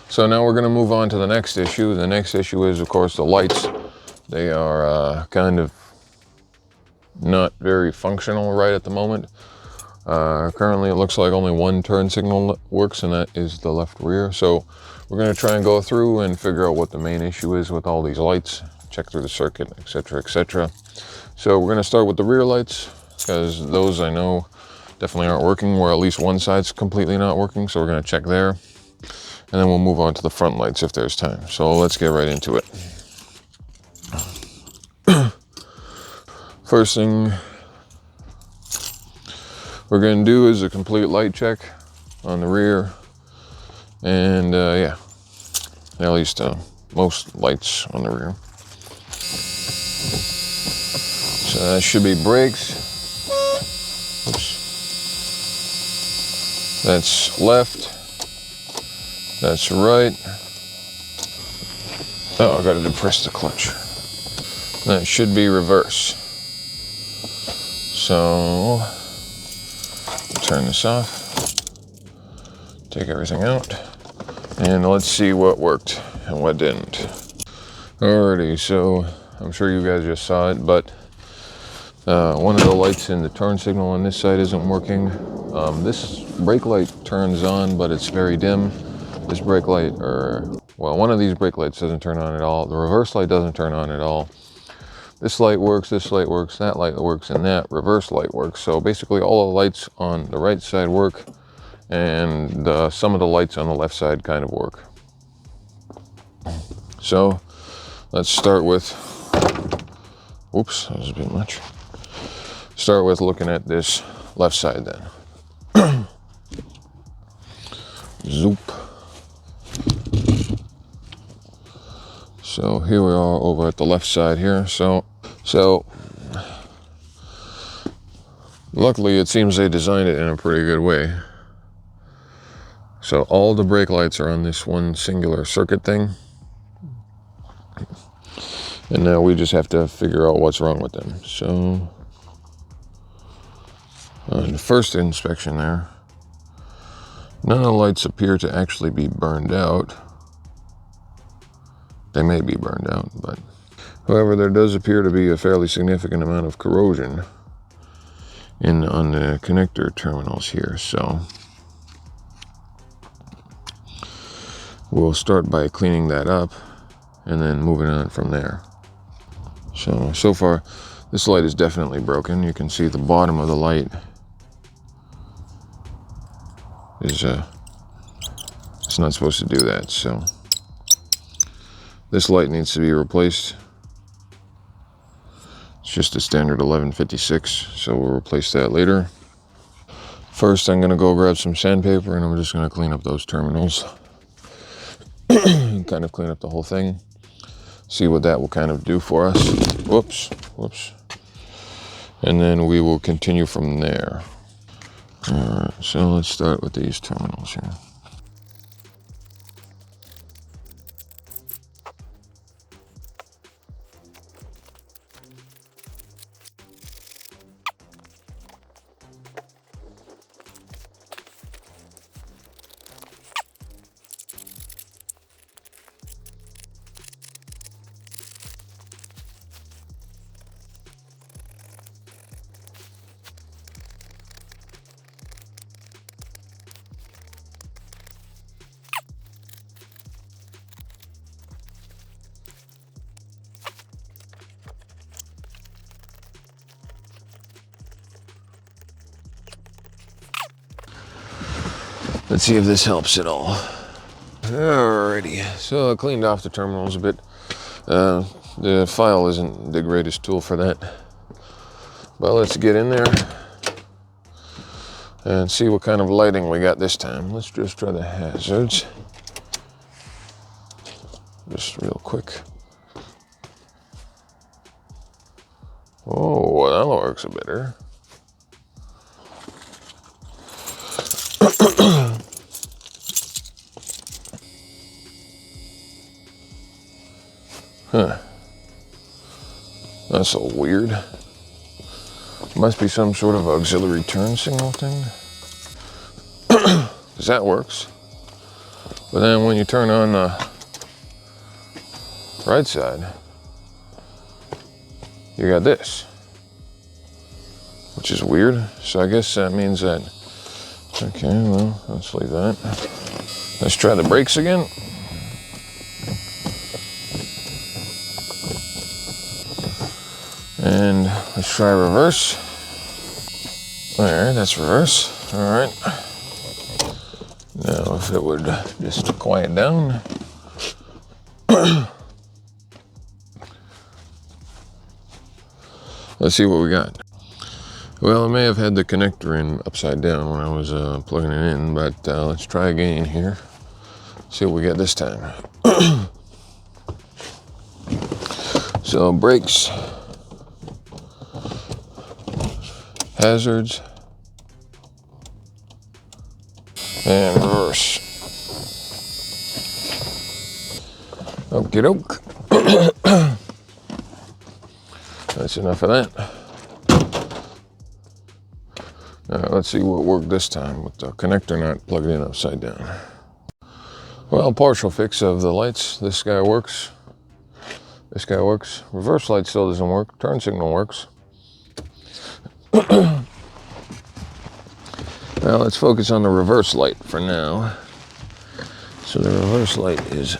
So now we're going to move on to the next issue. The next issue is, of course, the lights. They are kind of not very functional right at the moment. Currently it looks like only one turn signal works, and that is the left rear. So we're going to try and go through and figure out what the main issue is with all these lights, check through the circuit, etc., etc. So we're going to start with the rear lights, because those I know definitely aren't working, or at least one side's completely not working. So we're going to check there, and then we'll move on to the front lights if there's time. So let's get right into it. First thing we're going to do is a complete light check on the rear, and yeah, at least most lights on the rear. So that should be brakes. Oops. That's left. That's right. Oh, I gotta depress the clutch. That should be reverse. So turn this off, take everything out, and let's see what worked and what didn't. Alrighty, so I'm sure you guys just saw it, but one of the lights in the turn signal on this side isn't working. This brake light turns on, but it's very dim. This brake light, well, one of these brake lights doesn't turn on at all. The reverse light doesn't turn on at all. This light works, that light works, and that reverse light works. So basically all the lights on the right side work, and some of the lights on the left side kind of work. So let's start with, oops, that was a bit much. Start with looking at this left side then. Zoop. So here we are over at the left side here. So luckily it seems they designed it in a pretty good way. So all the brake lights are on this one singular circuit thing. And now we just have to figure out what's wrong with them. So on the first inspection there, none of the lights appear to actually be burned out. They may be burned out, but however, there does appear to be a fairly significant amount of corrosion on the connector terminals here. So we'll start by cleaning that up and then moving on from there. So far, this light is definitely broken. You can see the bottom of the light is it's not supposed to do that. So this light needs to be replaced. It's just a standard 1156, so we'll replace that later. First, I'm gonna go grab some sandpaper, and I'm just gonna clean up those terminals. Kind of clean up the whole thing. See what that will kind of do for us. Whoops. And then we will continue from there. All right, so let's start with these terminals here. Let's see if this helps at all. Alrighty, so I cleaned off the terminals a bit. The file isn't the greatest tool for that. But let's get in there and see what kind of lighting we got this time. Let's just try the hazards. Just real quick. Oh, that works a bit better. Huh. That's so weird. Must be some sort of auxiliary turn signal thing. Because that works. But then when you turn on the right side, you got this, which is weird. So I guess that means that, okay, well, let's leave that. Let's try the brakes again. And let's try reverse. All right, that's reverse. All right. Now if it would just quiet down. Let's see what we got. Well, I may have had the connector in upside down when I was plugging it in, but let's try again here. See what we get this time. So brakes, hazards, and reverse. Okie doke. That's enough of that. Let's see what worked this time with the connector not plugged in upside down. Well, partial fix of the lights. This guy works. This guy works. Reverse light still doesn't work. Turn signal works. Now let's focus on the reverse light for now. So the reverse light is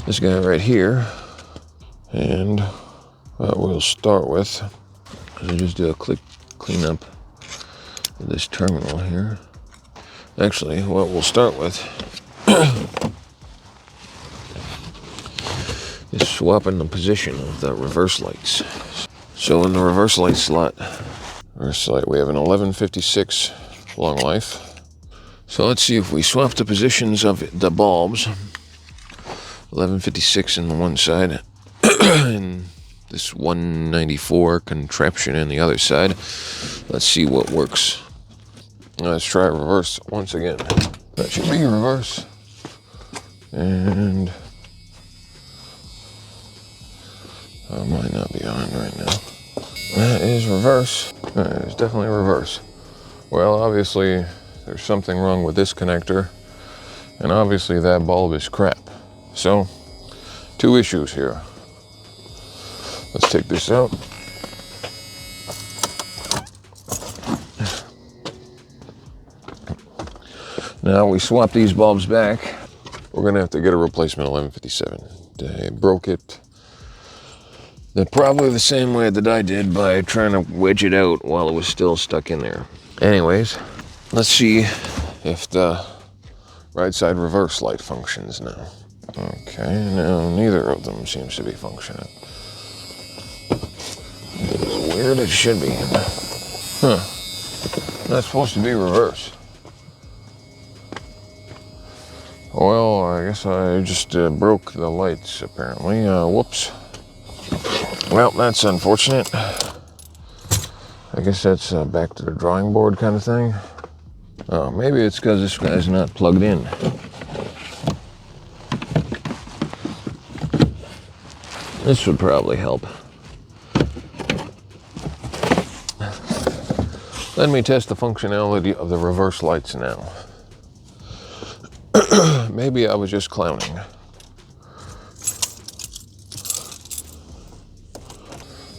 this guy right here. And what we'll start with is just do a quick cleanup of this terminal here. Actually, what we'll start with is swapping the position of the reverse lights. So in the reverse light slot, we have an 1156 long life. So let's see if we swap the positions of the bulbs. 1156 on the one side, and this 194 contraption on the other side. Let's see what works. Let's try reverse once again. That should be reverse. And that might not be on right now. That is reverse. It's definitely reverse. Well, obviously there's something wrong with this connector, and obviously that bulb is crap. So, two issues here. Let's take this out. Now we swap these bulbs back. We're gonna have to get a replacement 1157. They broke it. They're probably the same way that I did by trying to wedge it out while it was still stuck in there. Anyways, let's see if the right side reverse light functions now. Okay, no, neither of them seems to be functioning. It's weird, it should be. Huh. That's supposed to be reverse. Well, I guess I just broke the lights, apparently. Whoops. Well, that's unfortunate. I guess that's back to the drawing board kind of thing. Oh, maybe it's because this guy's not plugged in. This would probably help. Let me test the functionality of the reverse lights now. Maybe I was just clowning.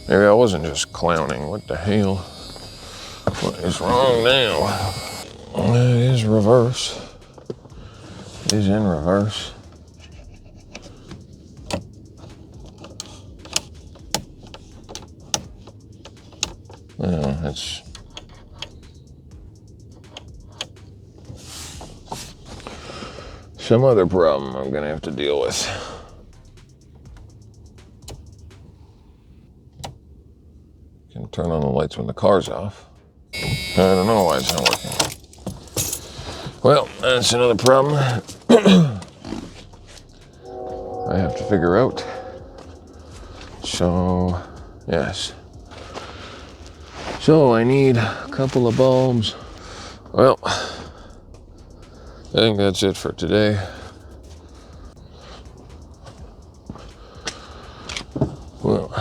Maybe I wasn't just clowning. What the hell? What is wrong now? It is reverse. It is in reverse. Oh, that's... some other problem I'm gonna have to deal with. Can turn on the lights when the car's off. I don't know why it's not working. Well, that's another problem I have to figure out. So, yes. So I need a couple of bulbs. Well, I think that's it for today. Well,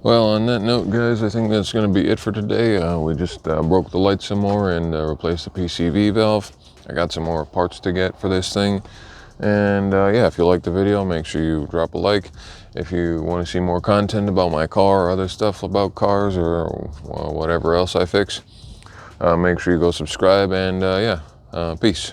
Well, on that note, guys, I think that's going to be it for today. We just broke the light some more and replaced the PCV valve. I got some more parts to get for this thing. And yeah, if you like the video, make sure you drop a like. If you want to see more content about my car or other stuff about cars or whatever else I fix, make sure you go subscribe. And yeah, peace.